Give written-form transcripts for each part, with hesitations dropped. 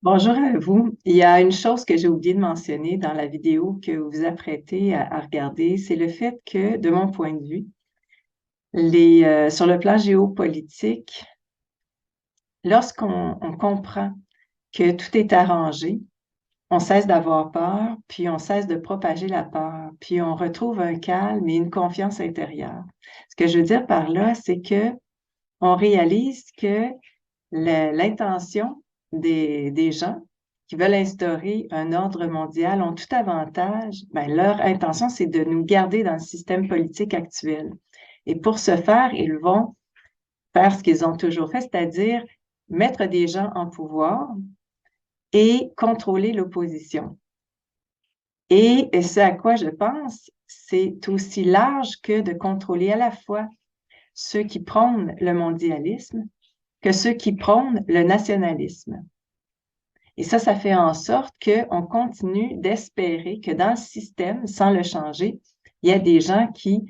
Bonjour à vous. Il y a une chose que j'ai oublié de mentionner dans la vidéo que vous vous apprêtez à regarder, c'est le fait que, de mon point de vue, sur le plan géopolitique, lorsqu'on comprend que tout est arrangé, on cesse d'avoir peur, puis on cesse de propager la peur, puis on retrouve un calme et une confiance intérieure. Ce que je veux dire par là, c'est que on réalise que l'intention des gens qui veulent instaurer un ordre mondial ont tout avantage. Ben, leur intention, c'est de nous garder dans le système politique actuel. Et pour ce faire, ils vont faire ce qu'ils ont toujours fait, c'est-à-dire mettre des gens en pouvoir et contrôler l'opposition. Et ce à quoi je pense, c'est aussi large que de contrôler à la fois ceux qui prônent le mondialisme que ceux qui prônent le nationalisme. Et ça fait en sorte qu'on continue d'espérer que dans le système, sans le changer, il y a des gens qui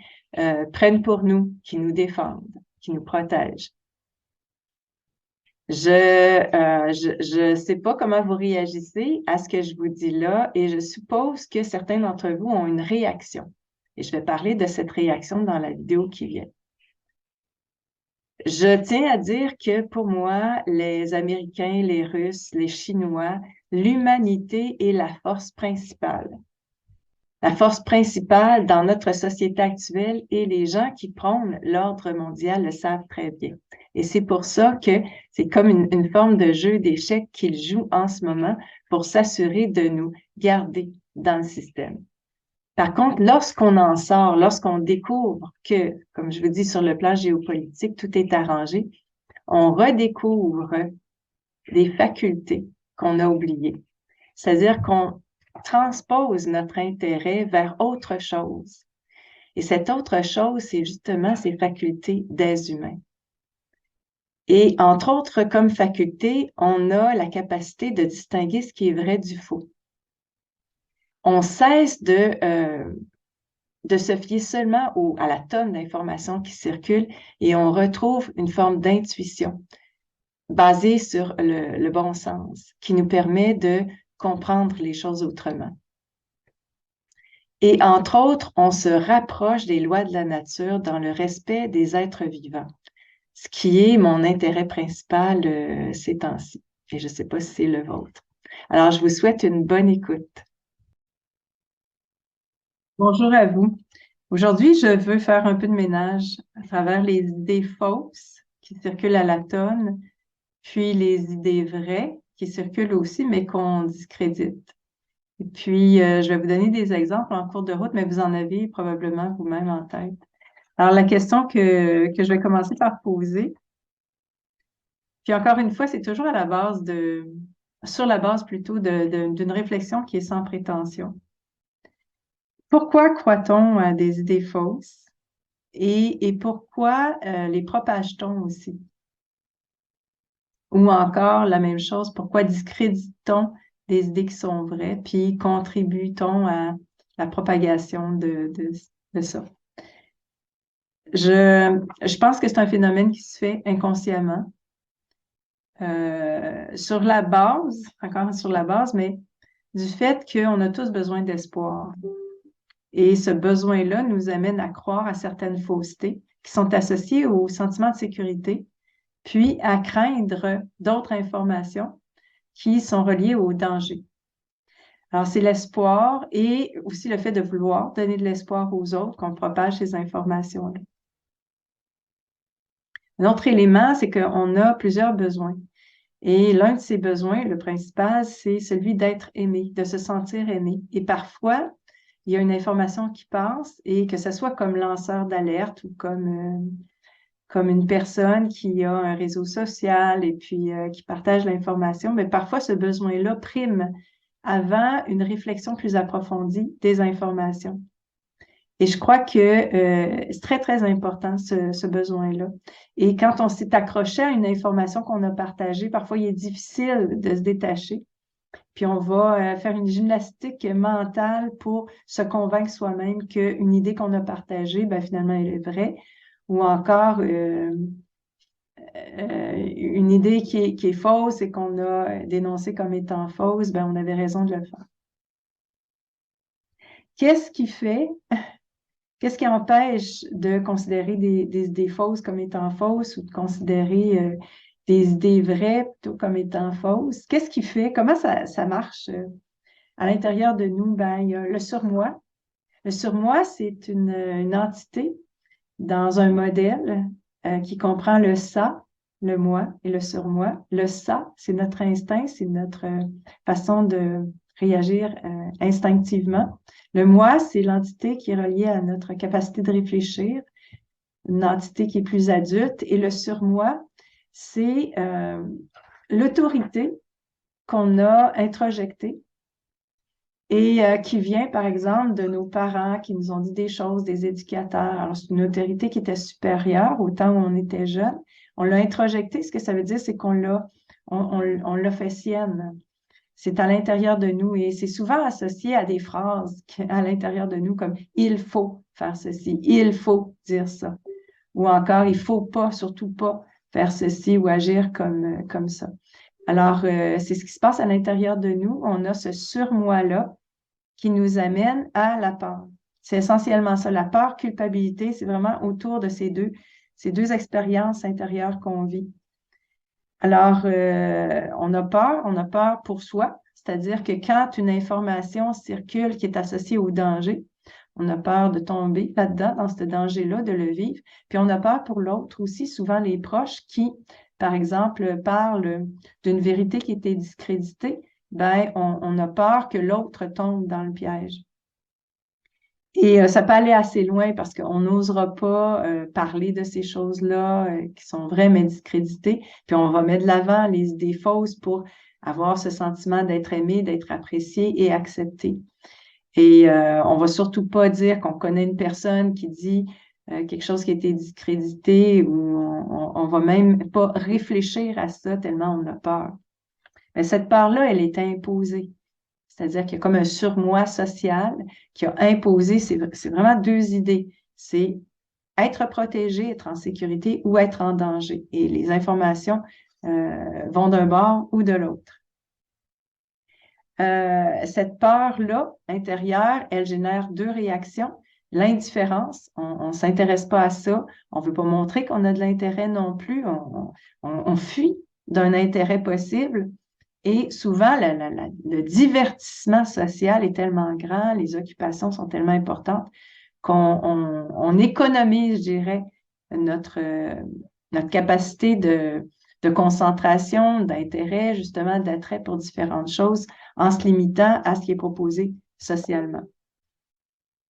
prennent pour nous, qui nous défendent, qui nous protègent. Je sais pas comment vous réagissez à ce que je vous dis là et je suppose que certains d'entre vous ont une réaction. Et je vais parler de cette réaction dans la vidéo qui vient. Je tiens à dire que pour moi, les Américains, les Russes, les Chinois, l'humanité est la force principale. La force principale dans notre société actuelle et les gens qui prônent l'ordre mondial le savent très bien. Et c'est pour ça que c'est comme une forme de jeu d'échecs qu'ils jouent en ce moment pour s'assurer de nous garder dans le système. Par contre, lorsqu'on en sort, lorsqu'on découvre que, comme je vous dis, sur le plan géopolitique, tout est arrangé, on redécouvre des facultés qu'on a oubliées. C'est-à-dire qu'on transpose notre intérêt vers autre chose. Et cette autre chose, c'est justement ces facultés des humains. Et entre autres, comme faculté, on a la capacité de distinguer ce qui est vrai du faux. On cesse de se fier seulement à la tonne d'informations qui circulent et on retrouve une forme d'intuition basée sur le bon sens qui nous permet de comprendre les choses autrement. Et entre autres, on se rapproche des lois de la nature dans le respect des êtres vivants, ce qui est mon intérêt principal ces temps-ci. Et je ne sais pas si c'est le vôtre. Alors, je vous souhaite une bonne écoute. Bonjour à vous. Aujourd'hui, je veux faire un peu de ménage à travers les idées fausses qui circulent à la tonne, puis les idées vraies qui circulent aussi, mais qu'on discrédite. Et puis, je vais vous donner des exemples en cours de route, mais vous en avez probablement vous-même en tête. Alors, la question que je vais commencer par poser, puis encore une fois, c'est toujours à la base sur la base plutôt d'une réflexion qui est sans prétention. Pourquoi croit-on à des idées fausses et pourquoi les propage-t-on aussi? Ou encore, la même chose, pourquoi discrédite-t-on des idées qui sont vraies, puis contribue-t-on à la propagation de ça? Je pense que c'est un phénomène qui se fait inconsciemment, sur la base, encore sur la base, mais du fait qu'on a tous besoin d'espoir. Et ce besoin-là nous amène à croire à certaines faussetés qui sont associées au sentiment de sécurité, puis à craindre d'autres informations qui sont reliées au danger. Alors, c'est l'espoir et aussi le fait de vouloir donner de l'espoir aux autres qu'on propage ces informations-là. Un autre élément, c'est qu'on a plusieurs besoins. Et l'un de ces besoins, le principal, c'est celui d'être aimé, de se sentir aimé. Et parfois, il y a une information qui passe et que ce soit comme lanceur d'alerte ou comme une personne qui a un réseau social et puis qui partage l'information, mais parfois ce besoin-là prime avant une réflexion plus approfondie des informations. Et je crois que c'est très, très important, ce besoin-là. Et quand on s'est accroché à une information qu'on a partagée, parfois il est difficile de se détacher. Puis on va faire une gymnastique mentale pour se convaincre soi-même qu'une idée qu'on a partagée, ben, finalement, elle est vraie. Ou encore, une idée qui est fausse et qu'on a dénoncée comme étant fausse, ben, on avait raison de le faire. Qu'est-ce qui empêche de considérer des idées fausses comme étant fausses ou de considérer des idées vraies plutôt comme étant fausses? Qu'est-ce qui fait? Comment ça marche à l'intérieur de nous? Ben, il y a le surmoi. Le surmoi, c'est une entité dans un modèle qui comprend le ça, le moi et le surmoi. Le ça, c'est notre instinct, c'est notre façon de réagir instinctivement. Le moi, c'est l'entité qui est reliée à notre capacité de réfléchir, une entité qui est plus adulte. Et le surmoi, c'est l'autorité qu'on a introjectée et qui vient, par exemple, de nos parents qui nous ont dit des choses, des éducateurs. Alors, c'est une autorité qui était supérieure au temps où on était jeune. On l'a introjectée. Ce que ça veut dire, c'est on l'a fait sienne. C'est à l'intérieur de nous et c'est souvent associé à des phrases à l'intérieur de nous comme il faut faire ceci, il faut dire ça. Ou encore, il faut pas, surtout pas faire ceci ou agir comme ça. Alors, c'est ce qui se passe à l'intérieur de nous. On a ce surmoi-là qui nous amène à la peur. C'est essentiellement ça. La peur, culpabilité, c'est vraiment autour de ces deux expériences intérieures qu'on vit. Alors, on a peur pour soi, c'est-à-dire que quand une information circule qui est associée au danger, on a peur de tomber là-dedans, dans ce danger-là, de le vivre. Puis on a peur pour l'autre aussi, souvent les proches qui, par exemple, parlent d'une vérité qui était discréditée, ben on a peur que l'autre tombe dans le piège. Et ça peut aller assez loin parce qu'on n'osera pas parler de ces choses-là qui sont vraies mais discréditées. Puis on va mettre de l'avant les idées fausses pour avoir ce sentiment d'être aimé, d'être apprécié et accepté. Et on va surtout pas dire qu'on connaît une personne qui dit quelque chose qui a été discrédité ou on va même pas réfléchir à ça tellement on a peur. Mais cette peur-là, elle est imposée. C'est-à-dire qu'il y a comme un surmoi social qui a imposé, c'est vraiment deux idées. C'est être protégé, être en sécurité ou être en danger. Et les informations vont d'un bord ou de l'autre. Cette peur-là intérieure, elle génère deux réactions. L'indifférence, on ne s'intéresse pas à ça, on ne veut pas montrer qu'on a de l'intérêt non plus, on fuit d'un intérêt possible. Et souvent, le divertissement social est tellement grand, les occupations sont tellement importantes qu'on économise, je dirais, notre capacité de concentration, d'intérêt, justement, d'attrait pour différentes choses en se limitant à ce qui est proposé socialement.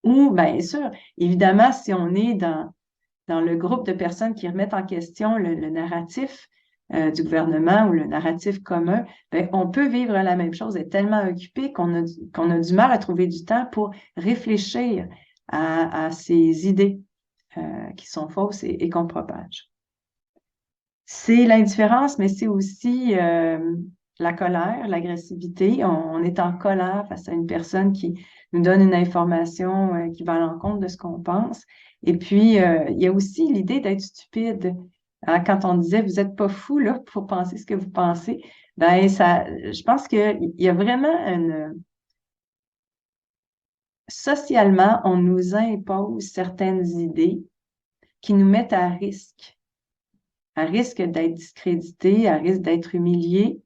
Ou, bien sûr, évidemment, si on est dans le groupe de personnes qui remettent en question le narratif du gouvernement ou le narratif commun, bien, on peut vivre la même chose, être tellement occupé qu'on a du mal à trouver du temps pour réfléchir à ces idées qui sont fausses et qu'on propage. C'est l'indifférence, mais c'est aussi la colère, l'agressivité. On est en colère face à une personne qui nous donne une information qui va à l'encontre de ce qu'on pense. Et puis, il y a aussi l'idée d'être stupide. Hein, quand on disait, vous n'êtes pas fou là, pour penser ce que vous pensez, ben ça, je pense qu'il y a vraiment socialement, on nous impose certaines idées qui nous mettent à risque d'être discrédité, à risque d'être humilié,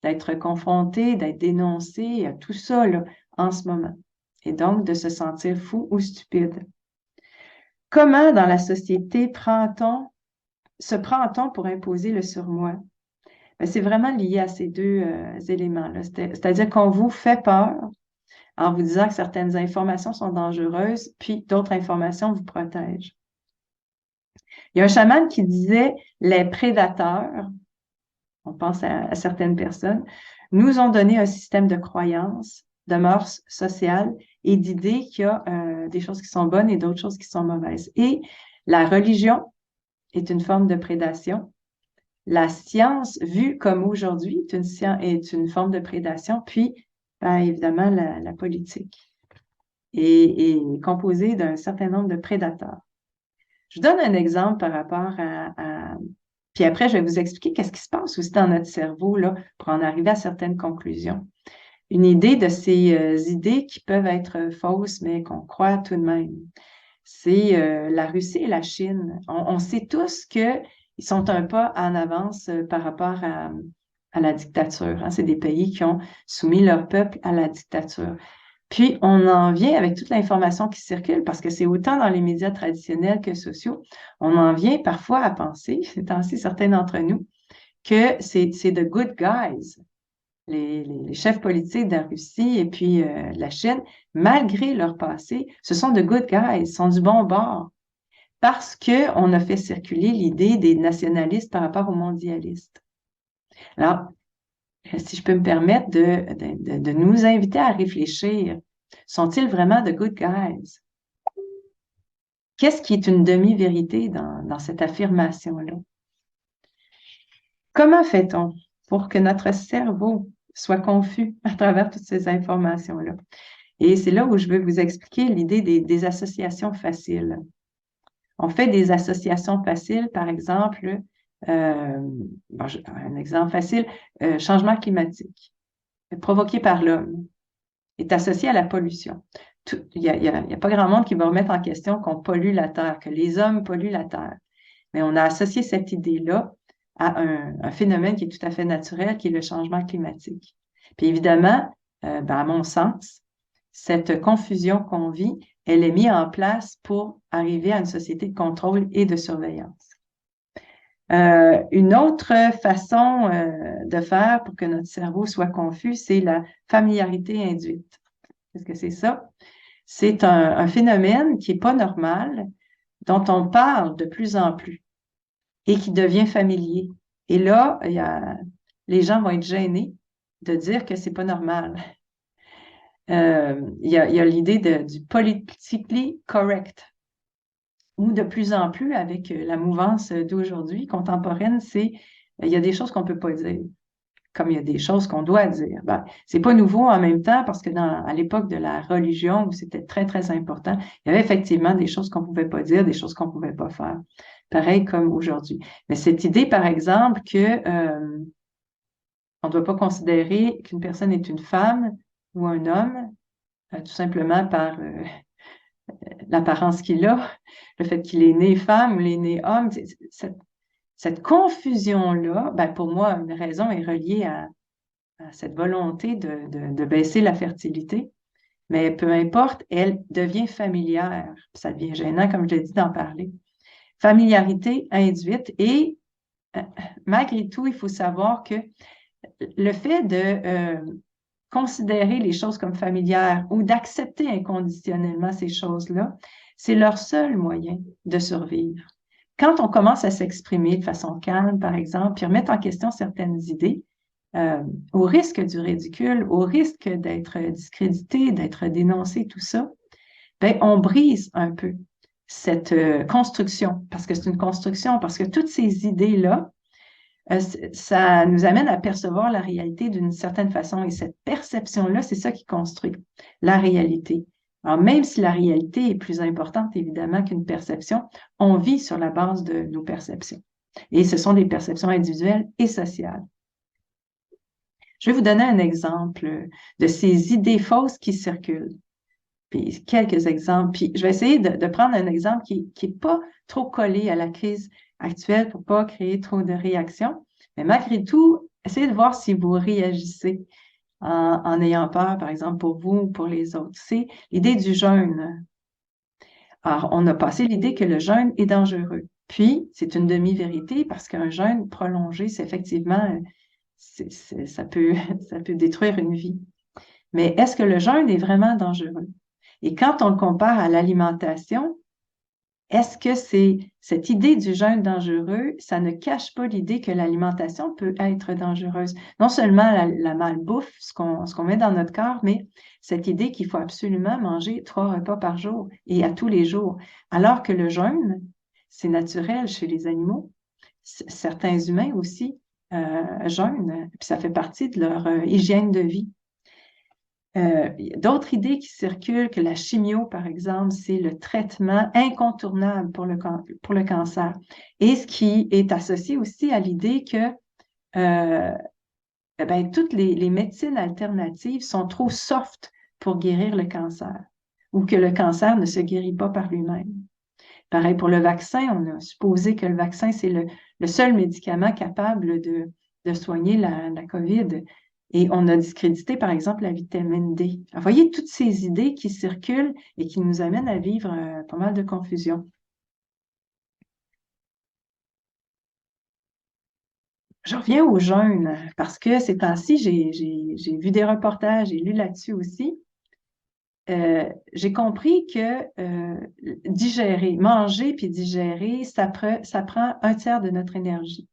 d'être confronté, d'être dénoncé, tout ça là, en ce moment. Et donc de se sentir fou ou stupide. Comment dans la société se prend-on pour imposer le surmoi? Ben, c'est vraiment lié à ces deux éléments-là. C'est-à-dire qu'on vous fait peur en vous disant que certaines informations sont dangereuses, puis d'autres informations vous protègent. Il y a un chaman qui disait les prédateurs, on pense à certaines personnes, nous ont donné un système de croyances, de mœurs sociales et d'idées qu'il y a des choses qui sont bonnes et d'autres choses qui sont mauvaises. Et la religion est une forme de prédation. La science, vue comme aujourd'hui, est une forme de prédation. Puis, ben, évidemment, la politique est composée d'un certain nombre de prédateurs. Je donne un exemple par rapport à Puis après, je vais vous expliquer qu'est-ce qui se passe aussi dans notre cerveau là, pour en arriver à certaines conclusions. Une idée de ces idées qui peuvent être fausses, mais qu'on croit tout de même. C'est la Russie et la Chine. On sait tous qu'ils sont un pas en avance par rapport à la dictature. Hein. C'est des pays qui ont soumis leur peuple à la dictature. Puis, on en vient avec toute l'information qui circule, parce que c'est autant dans les médias traditionnels que sociaux, on en vient parfois à penser, c'est ainsi certains d'entre nous, que c'est the good guys, les chefs politiques de la Russie et puis de la Chine, malgré leur passé, ce sont de good guys, sont du bon bord, parce qu'on a fait circuler l'idée des nationalistes par rapport aux mondialistes. Alors, si je peux me permettre de nous inviter à réfléchir, sont-ils vraiment de good guys? Qu'est-ce qui est une demi-vérité dans cette affirmation-là? Comment fait-on pour que notre cerveau soit confus à travers toutes ces informations-là? Et c'est là où je veux vous expliquer l'idée des associations faciles. On fait des associations faciles, par exemple, un exemple facile, changement climatique, provoqué par l'homme, est associé à la pollution. Il y a pas grand monde qui va remettre en question qu'on pollue la Terre, que les hommes polluent la Terre. Mais on a associé cette idée-là à un phénomène qui est tout à fait naturel, qui est le changement climatique. Puis évidemment, à mon sens, cette confusion qu'on vit, elle est mise en place pour arriver à une société de contrôle et de surveillance. Une autre façon de faire pour que notre cerveau soit confus, c'est la familiarité induite. Qu'est-ce que c'est ça? C'est un phénomène qui n'est pas normal, dont on parle de plus en plus et qui devient familier. Et là, les gens vont être gênés de dire que c'est pas normal. Il y a l'idée du politically correct, où de plus en plus, avec la mouvance d'aujourd'hui, contemporaine, il y a des choses qu'on peut pas dire, comme il y a des choses qu'on doit dire. Ben, c'est pas nouveau en même temps, parce que à l'époque de la religion, où c'était très, très important, il y avait effectivement des choses qu'on pouvait pas dire, des choses qu'on pouvait pas faire. Pareil comme aujourd'hui. Mais cette idée, par exemple, que on ne doit pas considérer qu'une personne est une femme ou un homme, tout simplement par l'apparence qu'il a, le fait qu'il est né femme ou il est né homme. Cette confusion-là, ben pour moi, une raison est reliée à cette volonté de baisser la fertilité. Mais peu importe, elle devient familière. Ça devient gênant, comme je l'ai dit, d'en parler. Familiarité induite et malgré tout, il faut savoir que le fait de considérer les choses comme familières ou d'accepter inconditionnellement ces choses-là, c'est leur seul moyen de survivre. Quand on commence à s'exprimer de façon calme, par exemple, puis remettre en question certaines idées, au risque du ridicule, au risque d'être discrédité, d'être dénoncé, tout ça, ben, on brise un peu cette construction, parce que c'est une construction, parce que toutes ces idées-là, ça nous amène à percevoir la réalité d'une certaine façon. Et cette perception-là, c'est ça qui construit la réalité. Alors, même si la réalité est plus importante, évidemment, qu'une perception, on vit sur la base de nos perceptions. Et ce sont des perceptions individuelles et sociales. Je vais vous donner un exemple de ces idées fausses qui circulent. Puis quelques exemples. Puis je vais essayer de prendre un exemple qui n'est pas trop collé à la crise actuelle pour pas créer trop de réactions. Mais malgré tout, essayez de voir si vous réagissez en ayant peur, par exemple, pour vous ou pour les autres. C'est l'idée du jeûne. Alors, on a passé l'idée que le jeûne est dangereux. Puis, c'est une demi-vérité parce qu'un jeûne prolongé, c'est effectivement, ça peut détruire une vie. Mais est-ce que le jeûne est vraiment dangereux? Et quand on le compare à l'alimentation, est-ce que c'est cette idée du jeûne dangereux, ça ne cache pas l'idée que l'alimentation peut être dangereuse? Non seulement la malbouffe, ce qu'on met dans notre corps, mais cette idée qu'il faut absolument manger 3 repas par jour et à tous les jours. Alors que le jeûne, c'est naturel chez les animaux. Certains humains aussi jeûnent, puis ça fait partie de leur hygiène de vie. Il y a d'autres idées qui circulent, que la chimio, par exemple, c'est le traitement incontournable pour le cancer. Et ce qui est associé aussi à l'idée que toutes les médecines alternatives sont trop soft pour guérir le cancer ou que le cancer ne se guérit pas par lui-même. Pareil pour le vaccin, on a supposé que le vaccin, c'est le seul médicament capable de soigner la COVID. Et on a discrédité, par exemple, la vitamine D. Alors, voyez toutes ces idées qui circulent et qui nous amènent à vivre pas mal de confusion. Je reviens au jeûne parce que ces temps-ci, j'ai vu des reportages, j'ai lu là-dessus aussi. J'ai compris que digérer, manger puis digérer, ça prend un tiers de notre énergie.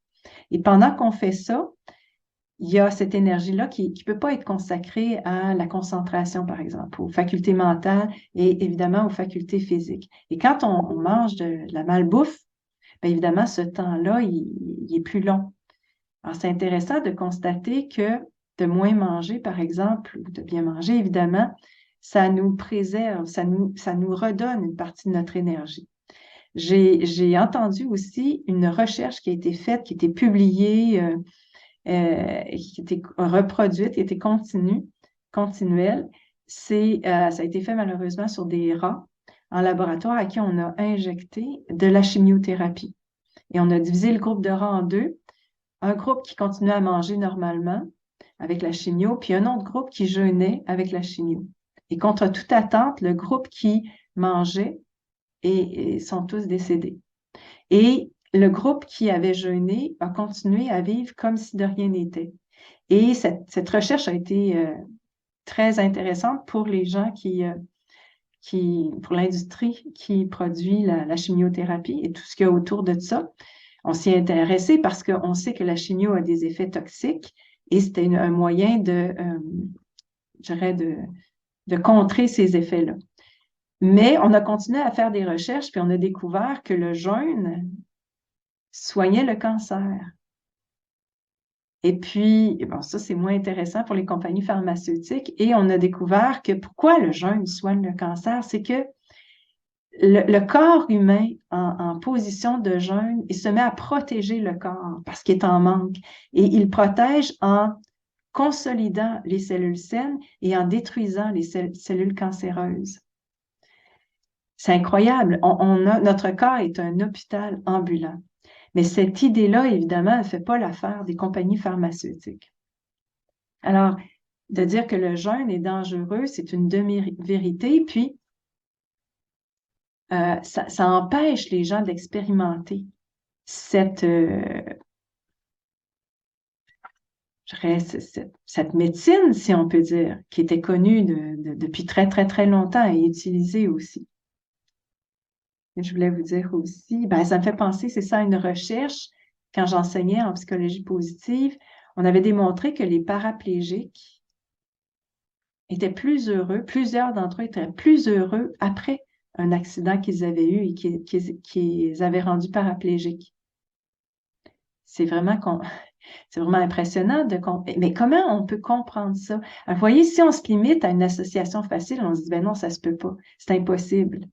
Et pendant qu'on fait ça, il y a cette énergie-là qui ne peut pas être consacrée à la concentration, par exemple, aux facultés mentales et évidemment aux facultés physiques. Et quand on mange de la malbouffe, bien évidemment, ce temps-là, il est plus long. Alors, c'est intéressant de constater que de moins manger, par exemple, ou de bien manger, évidemment, ça nous préserve, ça nous redonne une partie de notre énergie. J'ai entendu aussi une recherche qui a été faite, qui a été publiée, qui a été reproduite, qui a été continuelle. Ça a été fait malheureusement sur des rats en laboratoire à qui on a injecté de la chimiothérapie. Et on a divisé le groupe de rats en deux. Un groupe qui continuait à manger normalement avec la chimio, puis un autre groupe qui jeûnait avec la chimio. Et contre toute attente, le groupe qui mangeait et sont tous décédés. Et le groupe qui avait jeûné a continué à vivre comme si de rien n'était. Et cette recherche a été très intéressante pour les gens pour l'industrie qui produit la chimiothérapie et tout ce qu'il y a autour de ça. On s'y est intéressé parce qu'on sait que la chimio a des effets toxiques et c'était un moyen je dirais, de contrer ces effets-là. Mais on a continué à faire des recherches, puis on a découvert que le jeûne soignait le cancer. Et puis, bon, ça, c'est moins intéressant pour les compagnies pharmaceutiques. Et on a découvert que pourquoi le jeûne soigne le cancer, c'est que le corps humain en position de jeûne, il se met à protéger le corps parce qu'il est en manque. Et il protège en consolidant les cellules saines et en détruisant les cellules cancéreuses. C'est incroyable. Notre corps est un hôpital ambulant. Mais cette idée-là, évidemment, ne fait pas l'affaire des compagnies pharmaceutiques. Alors, de dire que le jeûne est dangereux, c'est une demi-vérité. Puis, ça empêche les gens d'expérimenter cette médecine, si on peut dire, qui était connue depuis très, très, très longtemps et utilisée aussi. Et je voulais vous dire aussi, ça me fait penser, c'est ça, à une recherche, quand j'enseignais en psychologie positive, on avait démontré que les paraplégiques étaient plus heureux, plusieurs d'entre eux étaient plus heureux après un accident qu'ils avaient eu et qui les avait rendus paraplégiques. C'est vraiment impressionnant mais comment on peut comprendre ça? Alors, vous voyez, si on se limite à une association facile, on se dit, ben non, ça se peut pas, c'est impossible.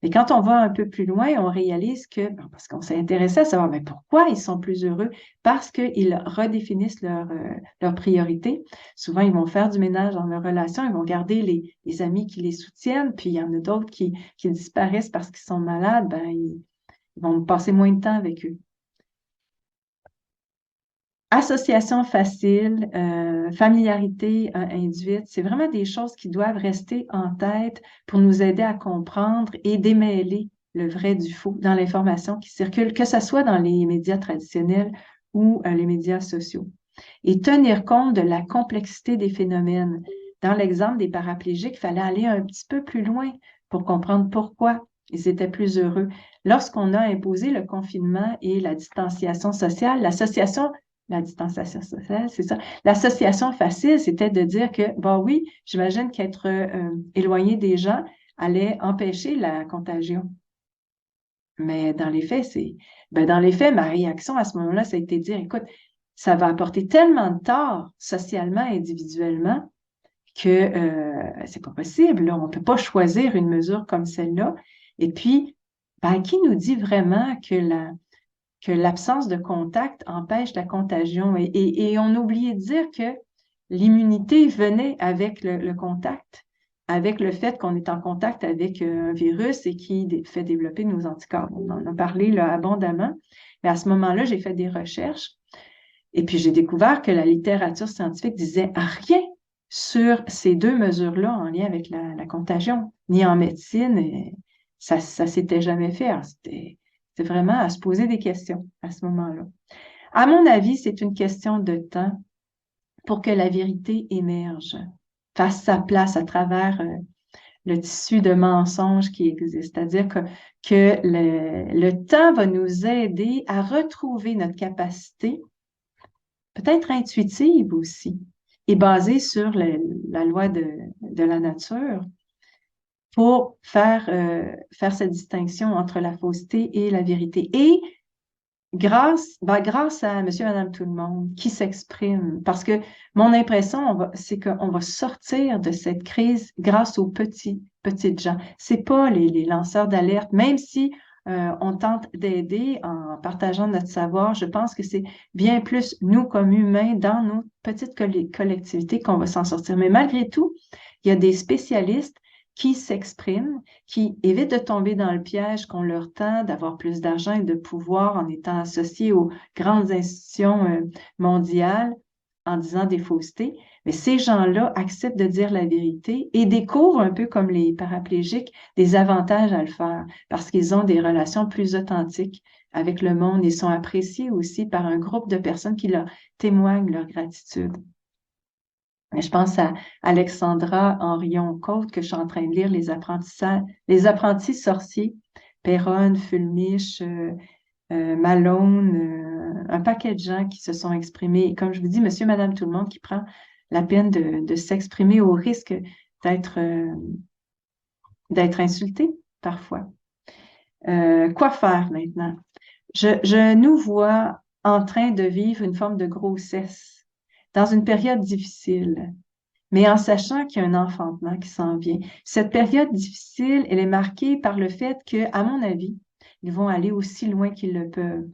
Mais quand on va un peu plus loin, on réalise que, parce qu'on s'est intéressé à savoir, mais pourquoi ils sont plus heureux? Parce qu'ils redéfinissent leurs priorités. Souvent, ils vont faire du ménage dans leur relation, ils vont garder les amis qui les soutiennent, puis il y en a d'autres qui disparaissent parce qu'ils sont malades, ils vont passer moins de temps avec eux. Association facile, familiarité induite, c'est vraiment des choses qui doivent rester en tête pour nous aider à comprendre et démêler le vrai du faux dans l'information qui circule, que ce soit dans les médias traditionnels ou les médias sociaux. Et tenir compte de la complexité des phénomènes. Dans l'exemple des paraplégiques, il fallait aller un petit peu plus loin pour comprendre pourquoi ils étaient plus heureux. Lorsqu'on a imposé le confinement et la distanciation sociale, la distanciation sociale, c'est ça. L'association facile, c'était de dire que, oui, j'imagine qu'être éloigné des gens allait empêcher la contagion. Mais dans les faits, ma réaction à ce moment-là, ça a été de dire, écoute, ça va apporter tellement de tort socialement, individuellement, c'est pas possible, là, on peut pas choisir une mesure comme celle-là. Et puis, ben, qui nous dit vraiment que l'absence de contact empêche la contagion? Et on oubliait de dire que l'immunité venait avec le contact, avec le fait qu'on est en contact avec un virus et qui fait développer nos anticorps. On en a parlé là, abondamment. Mais à ce moment-là, j'ai fait des recherches et puis j'ai découvert que la littérature scientifique disait rien sur ces deux mesures-là en lien avec la contagion, ni en médecine. Ça s'était jamais fait. C'était vraiment à se poser des questions à ce moment-là. À mon avis, c'est une question de temps pour que la vérité émerge, fasse sa place à travers le tissu de mensonges qui existe. C'est-à-dire que le temps va nous aider à retrouver notre capacité, peut-être intuitive aussi, et basée sur la loi de la nature, pour faire cette distinction entre la fausseté et la vérité. Et grâce à monsieur, madame, tout le monde qui s'exprime, parce que mon impression, c'est qu'on va sortir de cette crise grâce aux petites gens. C'est pas les lanceurs d'alerte, même si on tente d'aider en partageant notre savoir. Je pense que c'est bien plus nous comme humains dans nos petites collectivités qu'on va s'en sortir. Mais malgré tout, il y a des spécialistes qui s'expriment, qui évitent de tomber dans le piège qu'on leur tend d'avoir plus d'argent et de pouvoir en étant associés aux grandes institutions mondiales en disant des faussetés. Mais ces gens-là acceptent de dire la vérité et découvrent, un peu comme les paraplégiques, des avantages à le faire parce qu'ils ont des relations plus authentiques avec le monde et sont appréciés aussi par un groupe de personnes qui leur témoignent leur gratitude. Je pense à Alexandra Henrion-Côte que je suis en train de lire Les apprentis sorciers, Perron, Fulmich, Malone, un paquet de gens qui se sont exprimés. Et comme je vous dis, monsieur, madame, tout le monde qui prend la peine de s'exprimer au risque d'être insulté parfois. Quoi faire maintenant? Je nous vois en train de vivre une forme de grossesse dans une période difficile, mais en sachant qu'il y a un enfantement qui s'en vient. Cette période difficile, elle est marquée par le fait que, à mon avis, ils vont aller aussi loin qu'ils le peuvent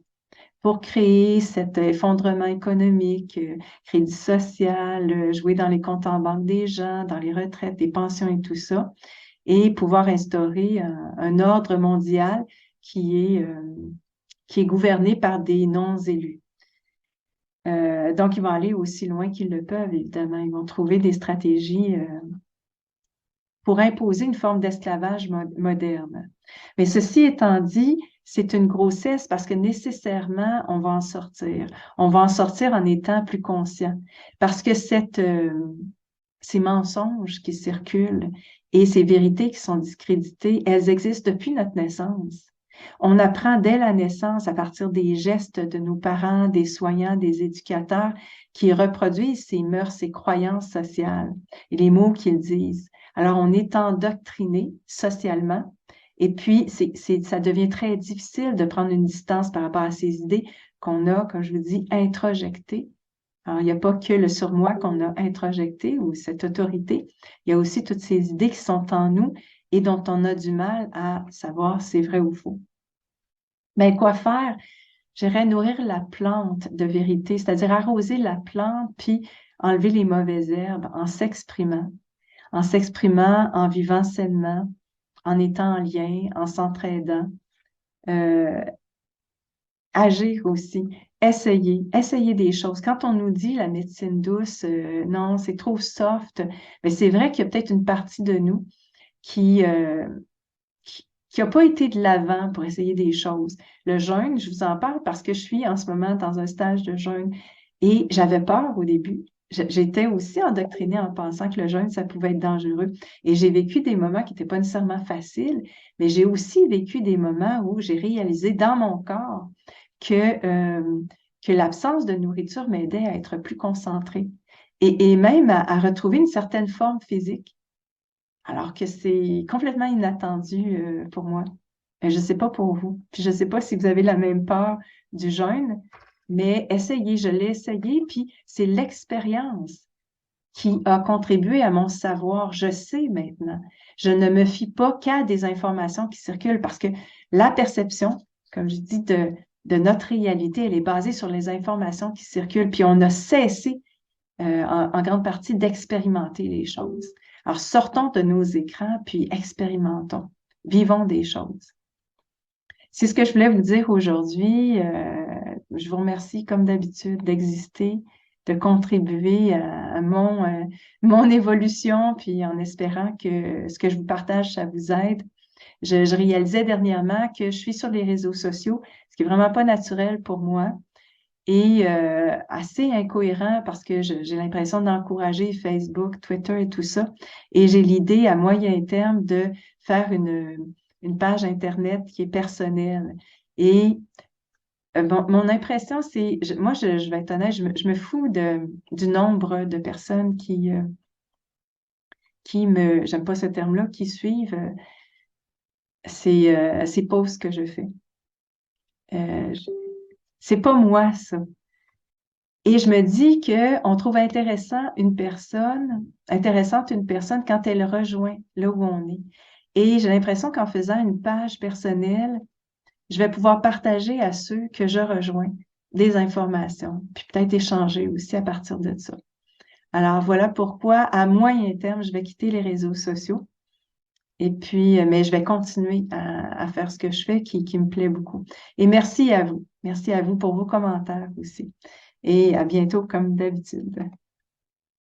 pour créer cet effondrement économique, crédit social, jouer dans les comptes en banque des gens, dans les retraites, des pensions et tout ça, et pouvoir instaurer un ordre mondial qui est gouverné par des non-élus. Donc, ils vont aller aussi loin qu'ils le peuvent, évidemment. Ils vont trouver des stratégies pour imposer une forme d'esclavage moderne. Mais ceci étant dit, c'est une grossesse parce que nécessairement, on va en sortir. On va en sortir en étant plus conscient. Parce que ces mensonges qui circulent et ces vérités qui sont discréditées, elles existent depuis notre naissance. On apprend dès la naissance, à partir des gestes de nos parents, des soignants, des éducateurs, qui reproduisent ces mœurs, ces croyances sociales et les mots qu'ils disent. Alors, on est endoctriné socialement et puis ça devient très difficile de prendre une distance par rapport à ces idées qu'on a, comme je vous dis, introjectées. Alors, il n'y a pas que le surmoi qu'on a introjecté ou cette autorité, il y a aussi toutes ces idées qui sont en nous et dont on a du mal à savoir si c'est vrai ou faux. Mais quoi faire? J'irais nourrir la plante de vérité, c'est-à-dire arroser la plante, puis enlever les mauvaises herbes en s'exprimant, en vivant sainement, en étant en lien, en s'entraidant. Agir aussi, essayer des choses. Quand on nous dit la médecine douce, non, c'est trop soft, mais c'est vrai qu'il y a peut-être une partie de nous qui qui n'a pas été de l'avant pour essayer des choses. Le jeûne, je vous en parle parce que je suis en ce moment dans un stage de jeûne et j'avais peur au début. J'étais aussi endoctrinée en pensant que le jeûne, ça pouvait être dangereux. Et j'ai vécu des moments qui n'étaient pas nécessairement faciles, mais j'ai aussi vécu des moments où j'ai réalisé dans mon corps que l'absence de nourriture m'aidait à être plus concentrée et même à retrouver une certaine forme physique. Alors que c'est complètement inattendu pour moi. Je ne sais pas pour vous. Puis je ne sais pas si vous avez la même peur du jeûne, mais essayez, je l'ai essayé, puis c'est l'expérience qui a contribué à mon savoir. Je sais maintenant. Je ne me fie pas qu'à des informations qui circulent parce que la perception, comme je dis, de notre réalité, elle est basée sur les informations qui circulent. Puis on a cessé, en grande partie, d'expérimenter les choses. Alors, sortons de nos écrans, puis expérimentons. Vivons des choses. C'est ce que je voulais vous dire aujourd'hui. Je vous remercie, comme d'habitude, d'exister, de contribuer à mon évolution, puis en espérant que ce que je vous partage, ça vous aide. Je réalisais dernièrement que je suis sur les réseaux sociaux, ce qui est vraiment pas naturel pour moi et assez incohérent parce que j'ai l'impression d'encourager Facebook, Twitter et tout ça. Et j'ai l'idée à moyen terme de faire une page Internet qui est personnelle. Et mon impression, c'est, moi, je vais être honnête, je me fous du nombre de personnes j'aime pas ce terme-là, qui suivent ces posts que je fais. C'est pas moi, ça. Et je me dis qu'on trouve intéressante une personne quand elle rejoint là où on est. Et j'ai l'impression qu'en faisant une page personnelle, je vais pouvoir partager à ceux que je rejoins des informations, puis peut-être échanger aussi à partir de ça. Alors voilà pourquoi, à moyen terme, je vais quitter les réseaux sociaux. Et puis, mais je vais continuer à faire ce que je fais qui me plaît beaucoup. Et merci à vous. Merci à vous pour vos commentaires aussi. Et à bientôt comme d'habitude.